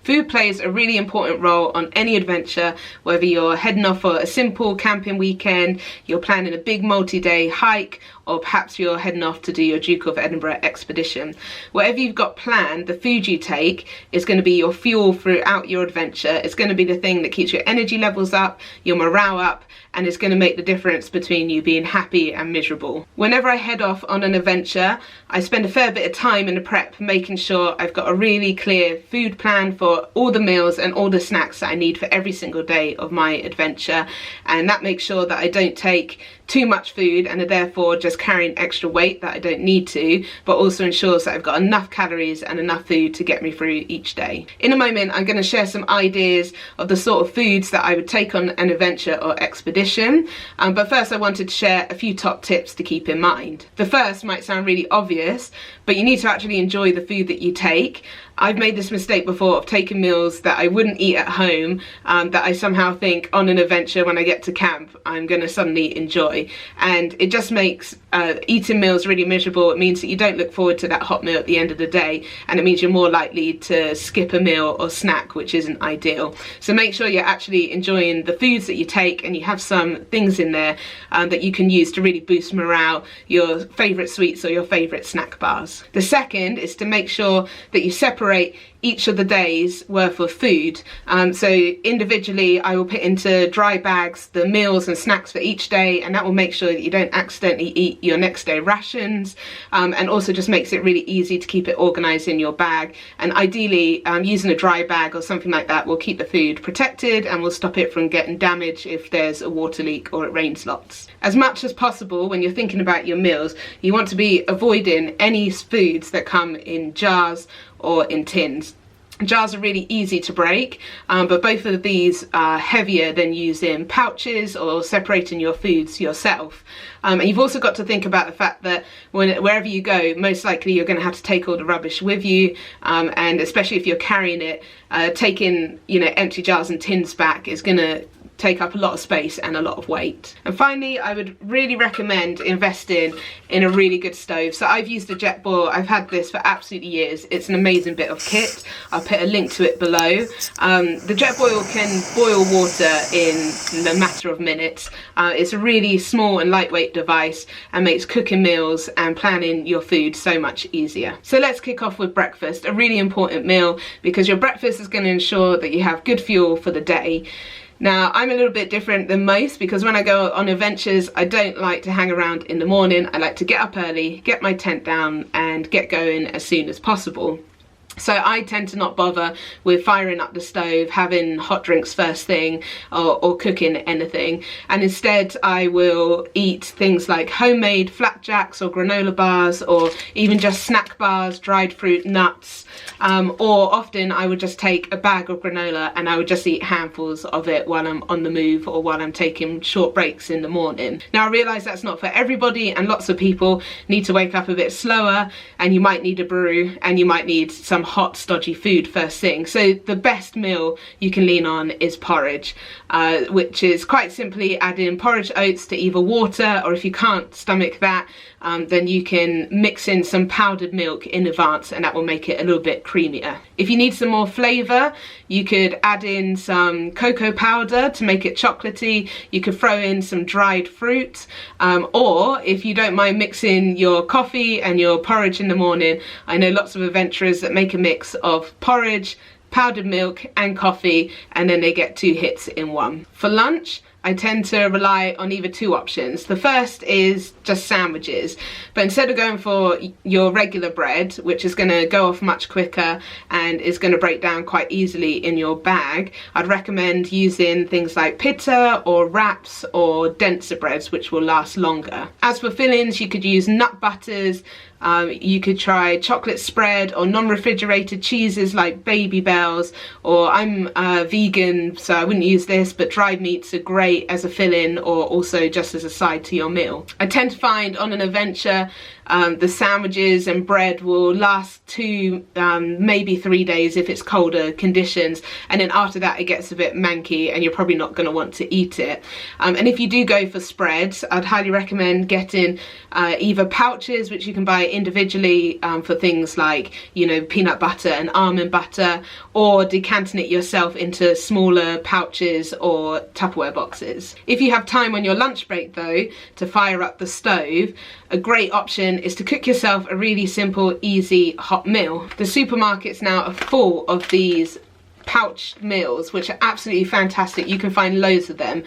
Food plays a really important role on any adventure, whether you're heading off for a simple camping weekend, you're planning a big multi-day hike, or perhaps you're heading off to do your Duke of Edinburgh expedition. Whatever you've got planned, the food you take is going to be your fuel throughout your adventure. It's going to be the thing that keeps your energy levels up, your morale up, and it's going to make the difference between you being happy and miserable. Whenever I head off on an adventure, I spend a fair bit of time in the prep making sure I've got a really clear food plan for all the meals and all the snacks that I need for every single day of my adventure, and that makes sure that I don't take too much food and are therefore just carrying extra weight that I don't need to, but also ensures that I've got enough calories and enough food to get me through each day. In a moment, I'm going to share some ideas of the sort of foods that I would take on an adventure or expedition, but first I wanted to share a few top tips to keep in mind. The first might sound really obvious, but you need to actually enjoy the food that you take. I've made this mistake before of taking meals that I wouldn't eat at home, that I somehow think on an adventure when I get to camp I'm going to suddenly enjoy, and it just makes eating meals really miserable. It means that you don't look forward to that hot meal at the end of the day, and it means you're more likely to skip a meal or snack, which isn't ideal. So make sure you're actually enjoying the foods that you take, and you have some things in there that you can use to really boost morale, your favourite sweets or your favourite snack bars. The second is to make sure that you separate each of the days worth of food. So individually I will put into dry bags the meals and snacks for each day, and that will make sure that you don't accidentally eat your next day rations, and also just makes it really easy to keep it organized in your bag. And ideally using a dry bag or something like that will keep the food protected and will stop it from getting damaged if there's a water leak or it rains lots. As much as possible, when you're thinking about your meals, you want to be avoiding any foods that come in jars or in tins. Jars are really easy to break, but both of these are heavier than using pouches or separating your foods yourself. And you've also got to think about the fact that wherever you go, most likely you're going to have to take all the rubbish with you, and especially if you're carrying it, taking empty jars and tins back is going to take up a lot of space and a lot of weight. And finally, I would really recommend investing in a really good stove. So I've used the Jetboil. I've had this for absolutely years. It's an amazing bit of kit. I'll put a link to it below. The Jetboil can boil water in a matter of minutes. It's a really small and lightweight device and makes cooking meals and planning your food so much easier. So let's kick off with breakfast, a really important meal, because your breakfast is going to ensure that you have good fuel for the day. Now, I'm a little bit different than most, because when I go on adventures, I don't like to hang around in the morning. I like to get up early, get my tent down, and get going as soon as possible. So I tend to not bother with firing up the stove, having hot drinks first thing, or cooking anything, and instead I will eat things like homemade flapjacks or granola bars, or even just snack bars, dried fruit, nuts, or often I would just take a bag of granola and I would just eat handfuls of it while I'm on the move or while I'm taking short breaks in the morning. Now I realise that's not for everybody, and lots of people need to wake up a bit slower, and you might need a brew, and you might need some hot stodgy food first thing. So the best meal you can lean on is porridge, which is quite simply adding porridge oats to either water, or if you can't stomach that, then you can mix in some powdered milk in advance, and that will make it a little bit creamier. If you need some more flavour, you could add in some cocoa powder to make it chocolatey. You could throw in some dried fruit, or if you don't mind mixing your coffee and your porridge in the morning, I know lots of adventurers that make a mix of porridge, powdered milk and coffee, and then they get 2 hits in one. For lunch, I tend to rely on either 2 options. The first is just sandwiches, but instead of going for your regular bread, which is going to go off much quicker and is going to break down quite easily in your bag, I'd recommend using things like pita or wraps or denser breads, which will last longer. As for fillings, you could use nut butters, you could try chocolate spread or non-refrigerated cheeses like Baby Bells, or I'm vegan so I wouldn't use this, but dried meats are great as a fill-in or also just as a side to your meal. I tend to find on an adventure The sandwiches and bread will last 2, maybe 3 days if it's colder conditions, and then after that it gets a bit manky and you're probably not going to want to eat it. And if you do go for spreads, I'd highly recommend getting either pouches, which you can buy individually for things like, you know, peanut butter and almond butter, or decanting it yourself into smaller pouches or Tupperware boxes. If you have time on your lunch break though to fire up the stove, a great option is to cook yourself a really simple, easy, hot meal. The supermarkets now are full of these pouched meals, which are absolutely fantastic. You can find loads of them.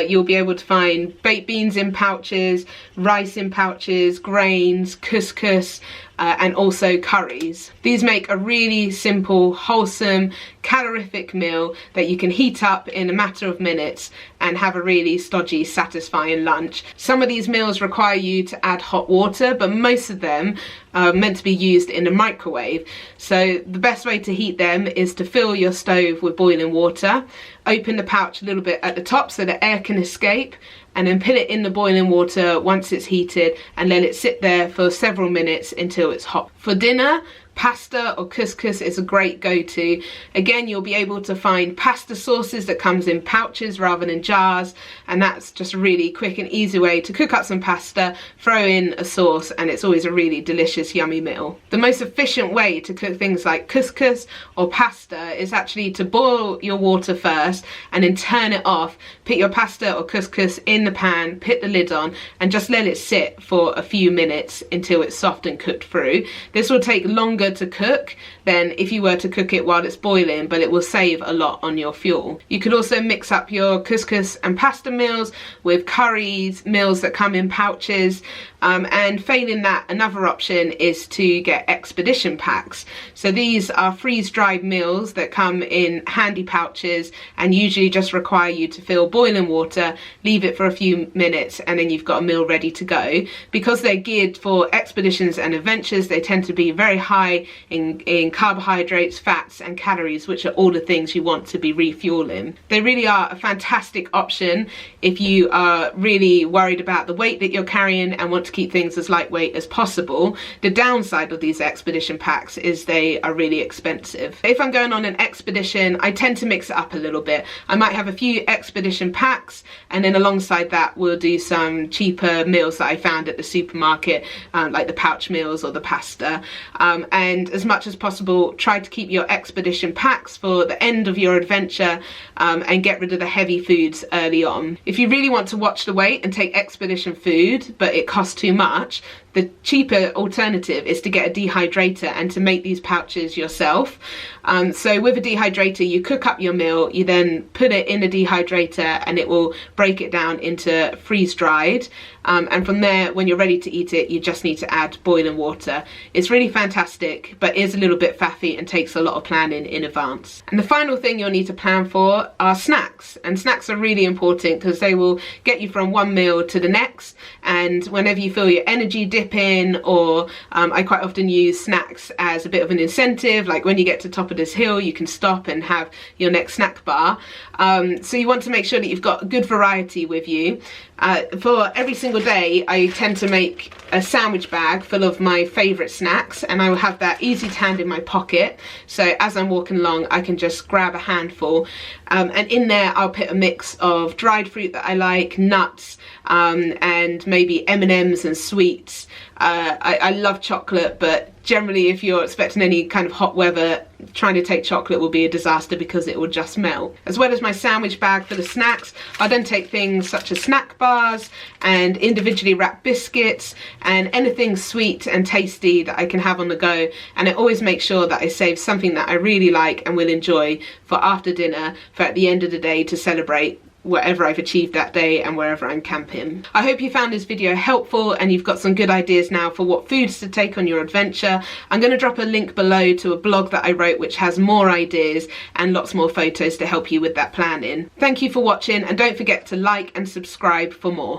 You'll be able to find baked beans in pouches, rice in pouches, grains, couscous, and also curries. These make a really simple, wholesome, calorific meal that you can heat up in a matter of minutes and have a really stodgy, satisfying lunch. Some of these meals require you to add hot water, but most of them are meant to be used in a microwave. So the best way to heat them is to fill your stove with boiling water, open the pouch a little bit at the top so the air can escape, and then put it in the boiling water once it's heated and let it sit there for several minutes until it's hot. For dinner, pasta or couscous is a great go-to. Again, you'll be able to find pasta sauces that comes in pouches rather than jars, and that's just a really quick and easy way to cook up some pasta, throw in a sauce, and it's always a really delicious, yummy meal. The most efficient way to cook things like couscous or pasta is actually to boil your water first and then turn it off, put your pasta or couscous in the pan, put the lid on, and just let it sit for a few minutes until it's soft and cooked through. This will take longer to cook than if you were to cook it while it's boiling, but it will save a lot on your fuel. You could also mix up your couscous and pasta meals with curries, meals that come in pouches, and failing that, another option is to get expedition packs. So these are freeze-dried meals that come in handy pouches and usually just require you to fill boiling water, leave it for a few minutes, and then you've got a meal ready to go. Because they're geared for expeditions and adventures, they tend to be very high in carbohydrates, fats and calories, which are all the things you want to be refueling. They really are a fantastic option if you are really worried about the weight that you're carrying and want to keep things as lightweight as possible. The downside of these expedition packs is they are really expensive. If I'm going on an expedition, I tend to mix it up a little bit. I might have a few expedition packs, and then alongside that we'll do some cheaper meals that I found at the supermarket, like the pouch meals or the pasta. And as much as possible, try to keep your expedition packs for the end of your adventure, and get rid of the heavy foods early on. If you really want to watch the weight and take expedition food but it costs too much, the cheaper alternative is to get a dehydrator and to make these pouches yourself. So with a dehydrator, you cook up your meal, you then put it in a dehydrator and it will break it down into freeze-dried. And from there, when you're ready to eat it, you just need to add boiling water. It's really fantastic, but is a little bit faffy and takes a lot of planning in advance. And the final thing you'll need to plan for are snacks. And snacks are really important because they will get you from one meal to the next. And whenever you feel your energy dipping, or I quite often use snacks as a bit of an incentive, like when you get to the top of this hill, you can stop and have your next snack bar. So you want to make sure that you've got a good variety with you. For every single day, I tend to make a sandwich bag full of my favourite snacks, and I will have that easy to hand in my pocket, so as I'm walking along I can just grab a handful, and in there I'll put a mix of dried fruit that I like, nuts, and maybe M&Ms and sweets. I love chocolate, but generally if you're expecting any kind of hot weather, trying to take chocolate will be a disaster because it will just melt. As well as my sandwich bag for the snacks, I then take things such as snack bars and individually wrapped biscuits and anything sweet and tasty that I can have on the go, and I always make sure that I save something that I really like and will enjoy for after dinner, for at the end of the day to celebrate whatever I've achieved that day and wherever I'm camping. I hope you found this video helpful and you've got some good ideas now for what foods to take on your adventure. I'm going to drop a link below to a blog that I wrote which has more ideas and lots more photos to help you with that planning. Thank you for watching, and don't forget to like and subscribe for more.